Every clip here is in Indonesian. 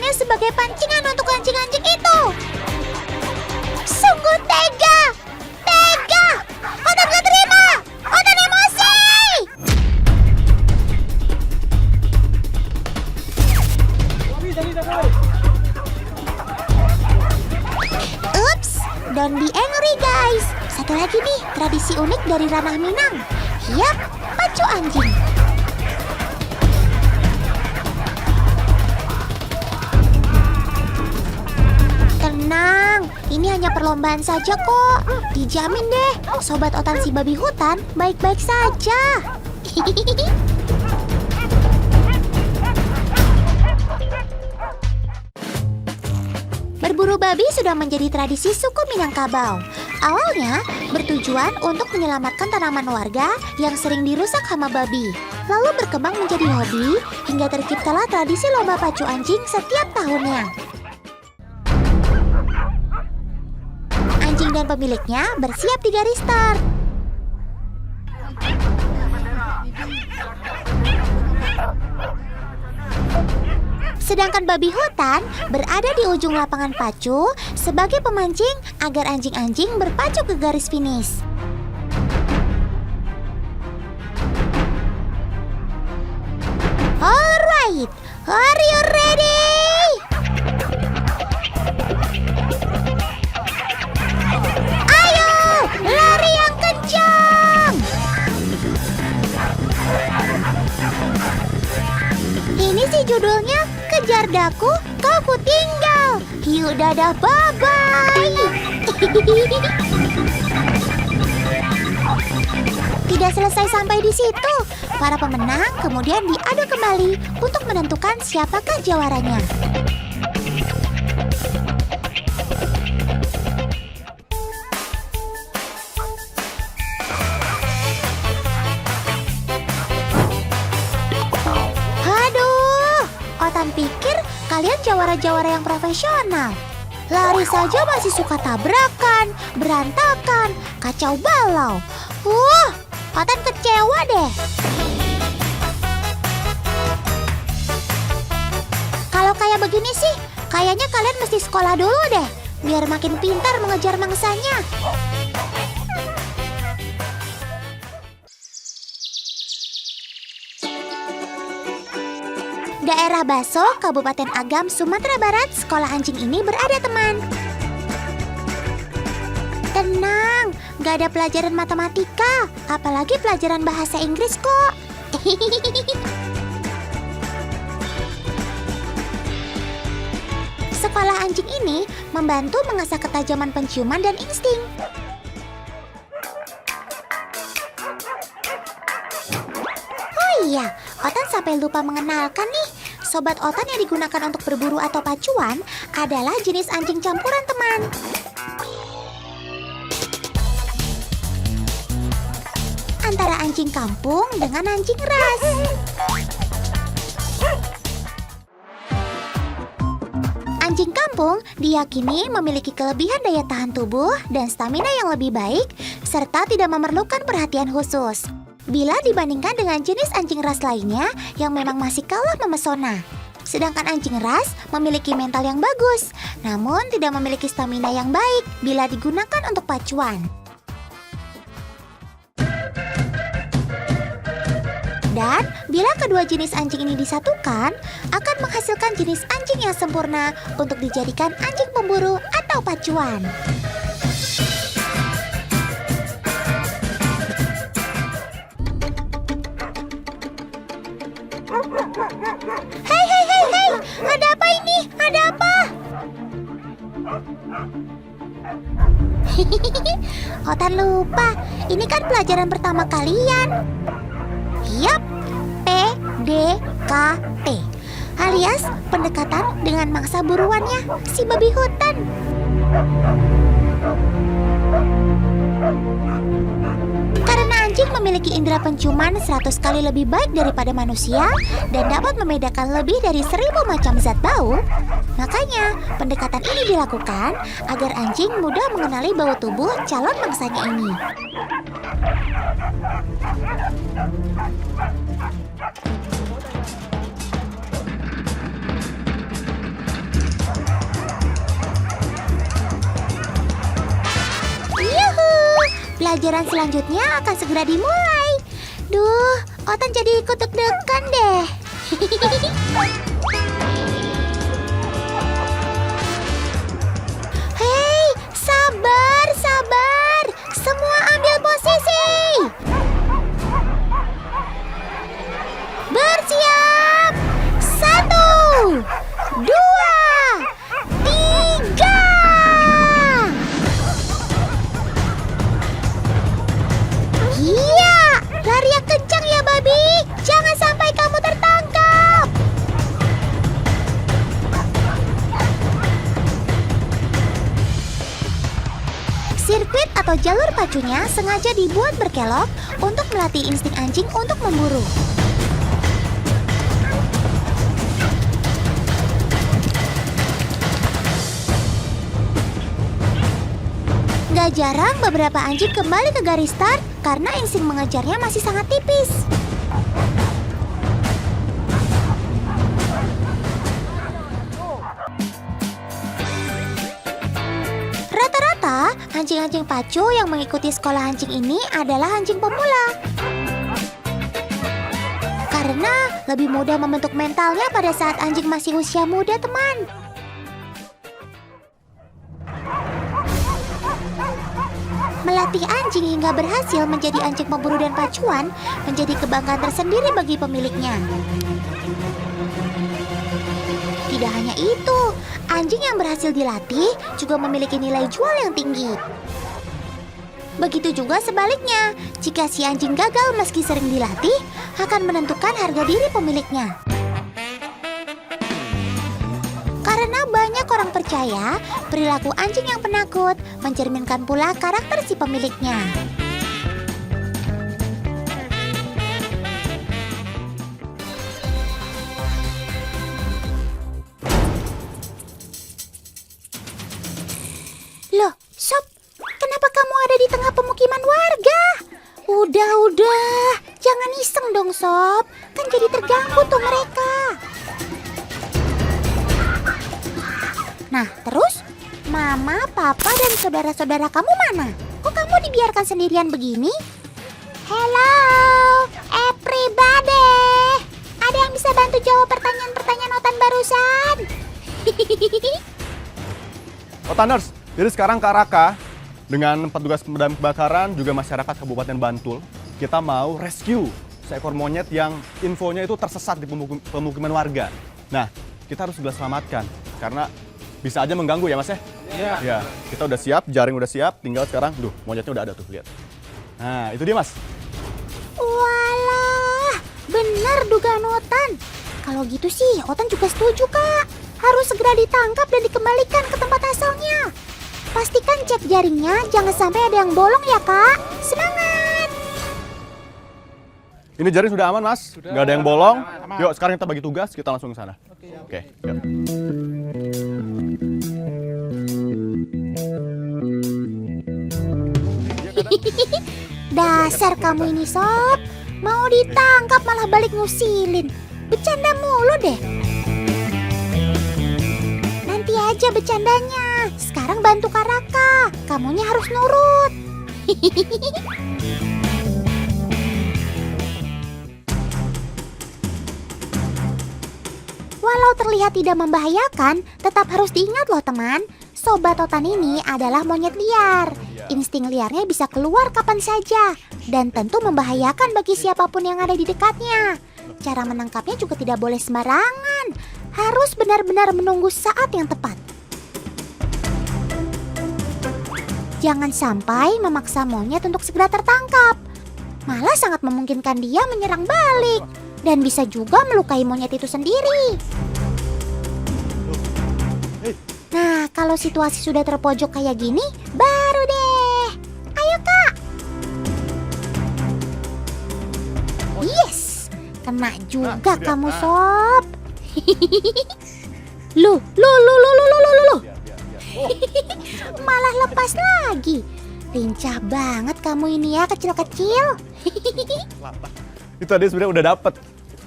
menggunakannya sebagai pancingan untuk anjing-anjing itu. Sungguh tega! Tega! Otan gak terima! Otan emosi! Ups, don't be angry guys. Satu lagi nih, tradisi unik dari ranah Minang. Yap, pacu anjing. Tenang, ini hanya perlombaan saja kok. Dijamin deh, sobat Otan si babi hutan baik-baik saja. Berburu babi sudah menjadi tradisi suku Minangkabau. Awalnya bertujuan untuk menyelamatkan tanaman warga yang sering dirusak hama babi. Lalu berkembang menjadi hobi hingga terciptalah tradisi lomba pacu anjing setiap tahunnya. Anjing dan pemiliknya bersiap di garis start. Sedangkan babi hutan berada di ujung lapangan pacu sebagai pemancing agar anjing-anjing berpacu ke garis finish. Alright, are you ready? Ayo, lari yang kencang! Ini sih judulnya Kejar Daku, Kau Ku Tinggal. Yuk dadah, bye-bye. Tidak selesai sampai di situ. Para pemenang kemudian diadu kembali untuk menentukan siapakah jawaranya. Otan pikir kalian jawara-jawara yang profesional. Lari saja masih suka tabrakan, berantakan, kacau balau. Otan kecewa deh. Kalau kayak begini sih, kayaknya kalian mesti sekolah dulu deh, biar makin pintar mengejar mangsanya. Daerah Baso, Kabupaten Agam, Sumatera Barat, sekolah anjing ini berada, teman. Tenang, gak ada pelajaran matematika, apalagi pelajaran bahasa Inggris kok. Sekolah anjing ini membantu mengasah ketajaman penciuman dan insting. Oh iya, Otan sampai lupa mengenalkan nih. Sobat Otan yang digunakan untuk berburu atau pacuan adalah jenis anjing campuran, teman. Antara anjing kampung dengan anjing ras. Anjing kampung diyakini memiliki kelebihan daya tahan tubuh dan stamina yang lebih baik, serta tidak memerlukan perhatian khusus bila dibandingkan dengan jenis anjing ras lainnya yang memang masih kalah memesona. Sedangkan anjing ras memiliki mental yang bagus, namun tidak memiliki stamina yang baik bila digunakan untuk pacuan. Dan bila kedua jenis anjing ini disatukan, akan menghasilkan jenis anjing yang sempurna untuk dijadikan anjing pemburu atau pacuan. Hei, ada apa ini? Ada apa? Otan lupa, ini kan pelajaran pertama kalian. Yap, PDKT, alias pendekatan dengan mangsa buruannya, si babi hutan. Karena anjing memiliki indera penciuman 100 kali lebih baik daripada manusia dan dapat membedakan lebih dari 1000 macam zat bau, makanya pendekatan ini dilakukan agar anjing mudah mengenali bau tubuh calon mangsanya ini. Pelajaran selanjutnya akan segera dimulai. Duh, Otan jadi ikut deg-degan deh. Hei, sabar, sabar. Semua ambil posisi. Bersiap. 1, 2, 3. Iya, lari yang kencang ya, babi. Jangan sampai kamu tertangkap. Sirkuit atau jalur pacunya sengaja dibuat berkelok untuk melatih insting anjing untuk memburu. Gak jarang beberapa anjing kembali ke garis start karena insting mengejarnya masih sangat tipis. Rata-rata, anjing-anjing pacu yang mengikuti sekolah anjing ini adalah anjing pemula. Karena lebih mudah membentuk mentalnya pada saat anjing masih usia muda, teman. Melatih anjing hingga berhasil menjadi anjing pemburu dan pacuan menjadi kebanggaan tersendiri bagi pemiliknya. Tidak hanya itu, anjing yang berhasil dilatih juga memiliki nilai jual yang tinggi. Begitu juga sebaliknya, jika si anjing gagal meski sering dilatih, akan menentukan harga diri pemiliknya. Karena banyak orang percaya, perilaku anjing yang penakut mencerminkan pula karakter si pemiliknya. Loh, Sob, kenapa kamu ada di tengah pemukiman warga? Udah, jangan iseng dong, Sob. Kan jadi terganggu tuh mereka. Nah, terus? Mama, Papa, dan saudara-saudara kamu mana? Kok kamu dibiarkan sendirian begini? Hello, everybody. Ada yang bisa bantu jawab pertanyaan-pertanyaan Otan barusan? Otaners, jadi sekarang Kak Raka dengan petugas pemadam kebakaran juga masyarakat Kabupaten Bantul, kita mau rescue seekor monyet yang infonya itu tersesat di pemukiman warga. Nah, kita harus segera selamatkan karena bisa aja mengganggu ya, Mas ya? Iya. Ya, kita udah siap, jaring udah siap, tinggal sekarang, monyetnya udah ada tuh, lihat. Nah, itu dia, Mas. Walah, benar dugaan Otan. Kalau gitu sih, Otan juga setuju, Kak. Harus segera ditangkap dan dikembalikan ke tempat asalnya. Pastikan cek jaringnya, jangan sampai ada yang bolong ya, Kak. Semangat! Ini jaring sudah aman, Mas. Nggak ada yang bolong. Yuk, sekarang kita bagi tugas, kita langsung ke sana. Oke. Yuk. Dasar kamu ini, Sob. Mau ditangkap malah balik ngusilin. Bercanda mulu deh. Nanti aja bercandanya. Sekarang bantu Kak Raka. Kamunya harus nurut. Walau terlihat tidak membahayakan, tetap harus diingat loh teman. Sobat Otan ini adalah monyet liar. Insting liarnya bisa keluar kapan saja. Dan tentu membahayakan bagi siapapun yang ada di dekatnya. Cara menangkapnya juga tidak boleh sembarangan. Harus benar-benar menunggu saat yang tepat. Jangan sampai memaksa monyet untuk segera tertangkap. Malah sangat memungkinkan dia menyerang balik. Dan bisa juga melukai monyet itu sendiri. Nah, kalau situasi sudah terpojok kayak gini, baru deh. Ayo, Kak. Yes, kena juga kamu, Sob. Lu. Malah lepas lagi. Lincah banget kamu ini ya, kecil-kecil. Itu tadi sebenarnya udah dapet.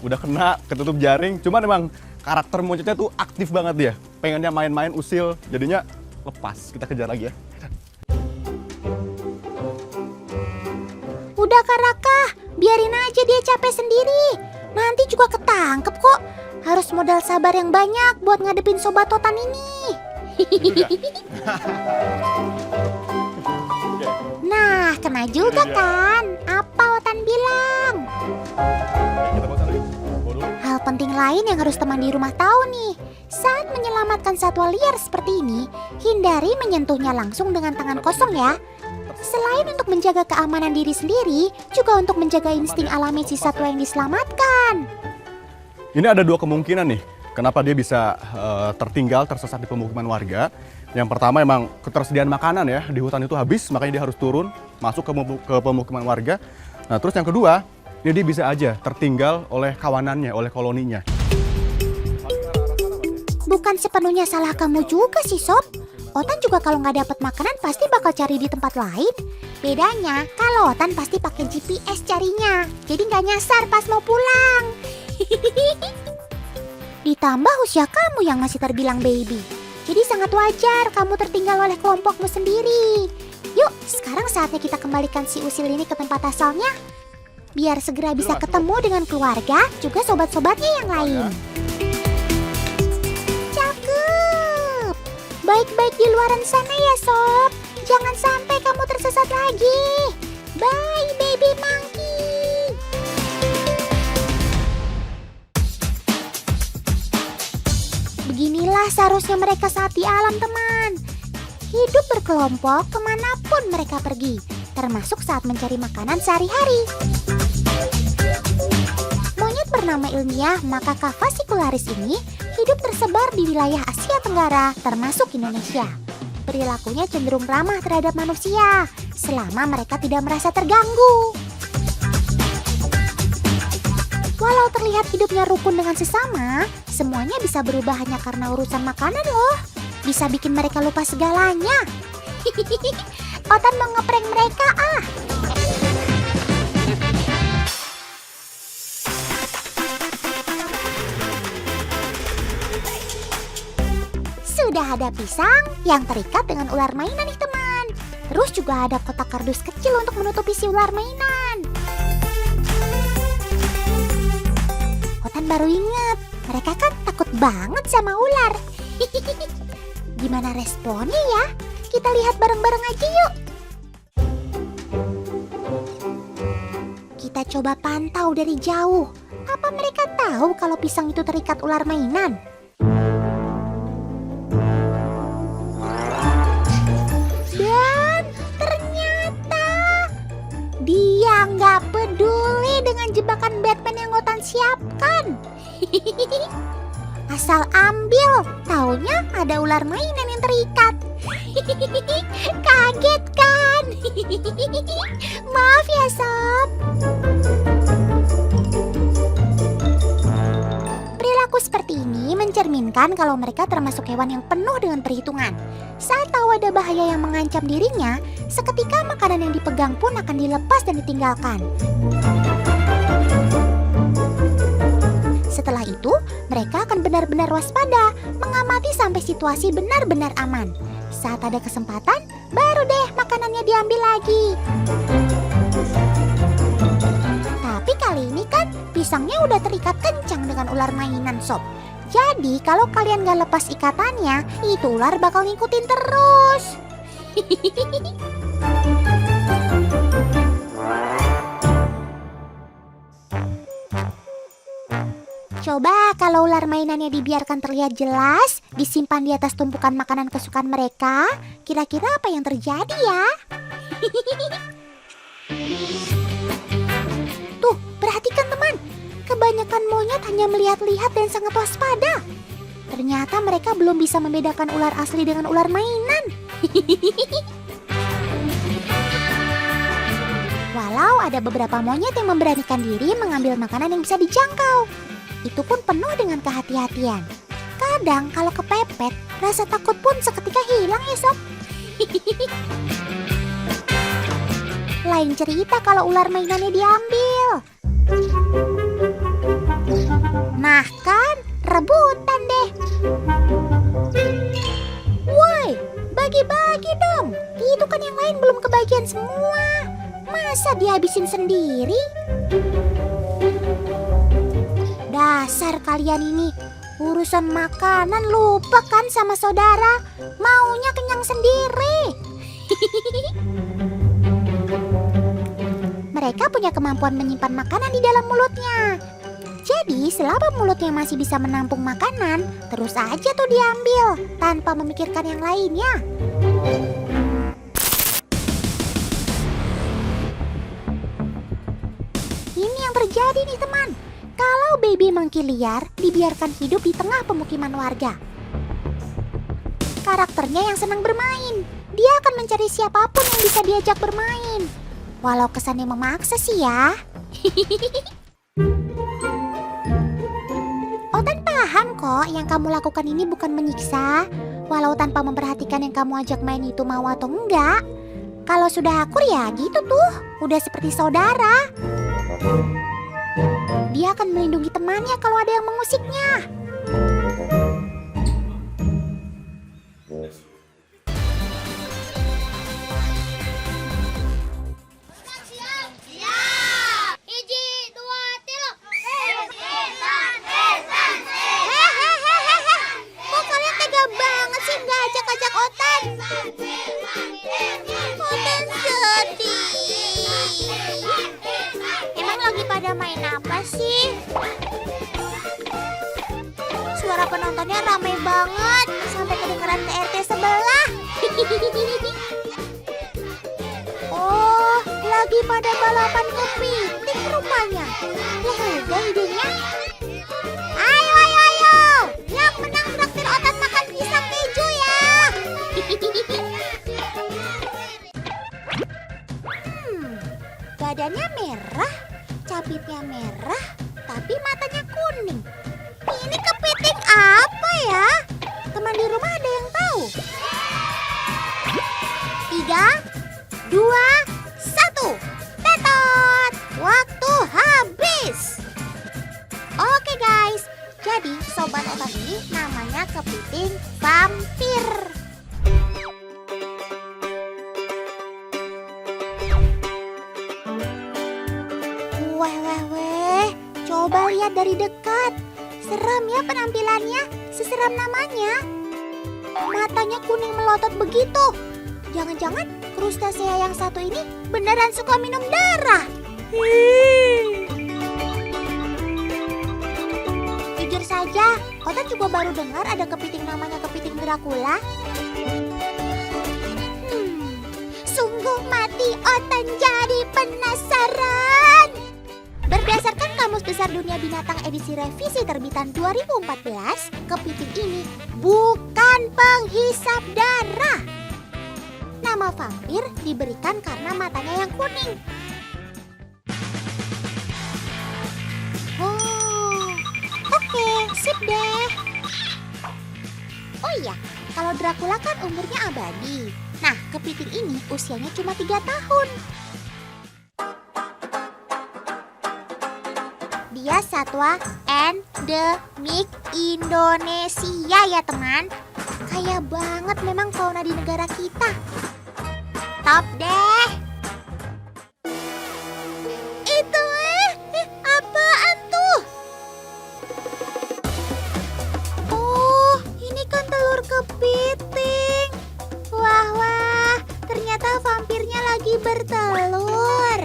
Udah kena, ketutup jaring. Cuman emang karakter monyetnya tuh aktif banget dia. Pengennya main-main, usil. Jadinya lepas. Kita kejar lagi ya. Udah Kak Raka, biarin aja dia capek sendiri. Nanti juga ketangkep kok. Harus modal sabar yang banyak buat ngadepin sobat Otan ini. Nah, kena juga kan? Apa Otan bilang? Hal penting lain yang harus teman di rumah tahu nih. Saat menyelamatkan satwa liar seperti ini, hindari menyentuhnya langsung dengan tangan kosong ya. Selain untuk menjaga keamanan diri sendiri, juga untuk menjaga insting alami si satwa yang diselamatkan. Ini ada dua kemungkinan nih, kenapa dia bisa tertinggal, tersesat di pemukiman warga. Yang pertama emang ketersediaan makanan ya, di hutan itu habis, makanya dia harus turun, masuk ke pemukiman warga. Nah terus yang kedua, dia bisa aja tertinggal oleh kawanannya, oleh koloninya. Bukan sepenuhnya salah kamu juga sih Sob. Otan juga kalau nggak dapat makanan pasti bakal cari di tempat lain. Bedanya kalau Otan pasti pakai GPS carinya, jadi nggak nyasar pas mau pulang. Ditambah usia kamu yang masih terbilang baby, jadi sangat wajar kamu tertinggal oleh kelompokmu sendiri. Yuk, sekarang saatnya kita kembalikan si usil ini ke tempat asalnya, biar segera bisa ketemu dengan keluarga juga sobat-sobatnya yang lain. Cakep. Baik-baik di luaran sana ya Sob. Jangan sampai kamu tersesat lagi. Bye baby monkey. Beginilah seharusnya mereka saat di alam teman. Hidup berkelompok kemanapun mereka pergi, termasuk saat mencari makanan sehari-hari. Monyet bernama ilmiah Macaca fascicularis ini hidup tersebar di wilayah Asia Tenggara, termasuk Indonesia. Perilakunya cenderung ramah terhadap manusia, selama mereka tidak merasa terganggu. Walau terlihat hidupnya rukun dengan sesama, semuanya bisa berubah hanya karena urusan makanan loh. Bisa bikin mereka lupa segalanya. Otan mau ngeprank mereka ah. Sudah ada pisang yang terikat dengan ular mainan nih teman. Terus juga ada kotak kardus kecil untuk menutupi si ular mainan. Otan baru ingat, mereka kan takut banget sama ular. Gimana responnya ya? Kita lihat bareng-bareng aja yuk. Kita coba pantau dari jauh. Apa mereka tahu kalau pisang itu terikat ular mainan? Dan ternyata dia nggak peduli dengan jebakan Batman yang Otan siapkan. Asal ambil, taunya ada ular mainan yang terikat. Kaget kan? Maaf ya Sob. Perilaku seperti ini mencerminkan kalau mereka termasuk hewan yang penuh dengan perhitungan. Saat tahu ada bahaya yang mengancam dirinya, seketika makanan yang dipegang pun akan dilepas dan ditinggalkan. Setelah itu, mereka akan benar-benar waspada, mengamati sampai situasi benar-benar aman. Saat ada kesempatan, baru deh makanannya diambil lagi. Tapi kali ini kan pisangnya udah terikat kencang dengan ular mainan Sob. Jadi kalau kalian gak lepas ikatannya, itu ular bakal ngikutin terus. Coba kalau ular mainannya dibiarkan terlihat jelas, disimpan di atas tumpukan makanan kesukaan mereka, kira-kira apa yang terjadi ya? Tuh, perhatikan teman. Kebanyakan monyet hanya melihat-lihat dan sangat waspada. Ternyata mereka belum bisa membedakan ular asli dengan ular mainan. Walau ada beberapa monyet yang memberanikan diri mengambil makanan yang bisa dijangkau. Itu pun penuh dengan kehati-hatian. Kadang kalau kepepet, rasa takut pun seketika hilang ya Sob. Lain cerita kalau ular mainannya diambil. Nah kan, rebutan deh. Woi, bagi-bagi dong. Itu kan yang lain belum kebagian semua. Masa dihabisin sendiri? Dasar kalian ini, urusan makanan lupa kan sama saudara. Maunya kenyang sendiri. Mereka punya kemampuan menyimpan makanan di dalam mulutnya. Jadi selama mulutnya masih bisa menampung makanan, terus aja tuh diambil tanpa memikirkan yang lainnya. Ini yang terjadi nih teman. Kalau baby monkey liar dibiarkan hidup di tengah pemukiman warga. Karakternya yang senang bermain. Dia akan mencari siapapun yang bisa diajak bermain. Walau kesannya memaksa sih ya. Otan paham kok yang kamu lakukan ini bukan menyiksa. Walau tanpa memperhatikan yang kamu ajak main itu mau atau enggak. Kalau sudah akur ya gitu tuh. Udah seperti saudara. Dia akan melindungi temannya kalau ada yang mengusiknya. Kok kalian tega banget sih nggak ajak-ajak Otan? Otan sedih. Emang lagi pada main apa sih? Suara penontonnya ramai banget sampai kedengeran ke RT sebelah. Oh, lagi pada balapan kepiting rupanya. Ya udah idenya. Ayo, ayo, ayo. Yang menang traktir Otan makan pisang keju ya. Badannya merah, capitnya merah, tapi matanya kuning. Ini kepiting apa ya? Teman di rumah ada yang tahu? 3, 2, 1. Tetot! Waktu habis. Oke guys, jadi sobat Otan ini namanya kepiting vampir. Weh, coba lihat dari dekat. Seram ya penampilannya, seseram namanya. Matanya kuning melotot begitu. Jangan-jangan krustasea yang satu ini beneran suka minum darah. Jujur saja, Otan juga baru dengar ada kepiting namanya kepiting Dracula. Sungguh mati Otan jadi penasaran. Berdasarkan Kamus Besar Dunia Binatang edisi revisi terbitan 2014, kepiting ini bukan penghisap darah. Nama vampir diberikan karena matanya yang kuning. Oh, oke, sip deh. Oh iya, kalau Dracula kan umurnya abadi. Nah, kepiting ini usianya cuma 3 tahun. Dia satwa endemik Indonesia ya teman. Kaya banget memang fauna di negara kita. Top deh. Itu apaan tuh? Oh, ini kan telur kepiting. Wah, ternyata vampirnya lagi bertelur.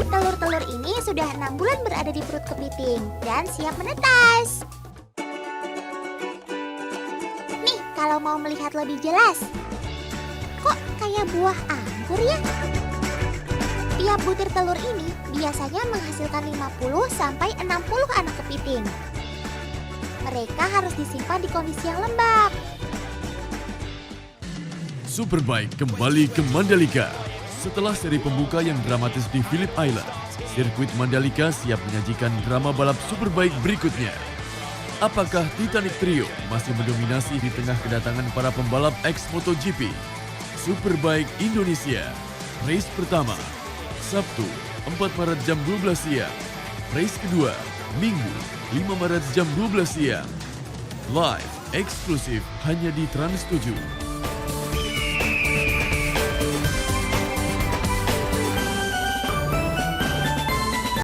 Telur-telur ini sudah 6 bulan berada di perut kepiting dan siap menetas. Nih, kalau mau melihat lebih jelas. Kok kayak buah anggur ya? Tiap butir telur ini biasanya menghasilkan 50 sampai 60 anak kepiting. Mereka harus disimpan di kondisi yang lembab. Superbike kembali ke Mandalika. Setelah seri pembuka yang dramatis di Phillip Island, sirkuit Mandalika siap menyajikan drama balap Superbike berikutnya. Apakah Titanic Trio masih mendominasi di tengah kedatangan para pembalap ex-MotoGP? Superbike Indonesia, race pertama, Sabtu 4 Maret jam 12 siang. Race kedua, Minggu 5 Maret jam 12 siang. Live, eksklusif hanya di Trans 7.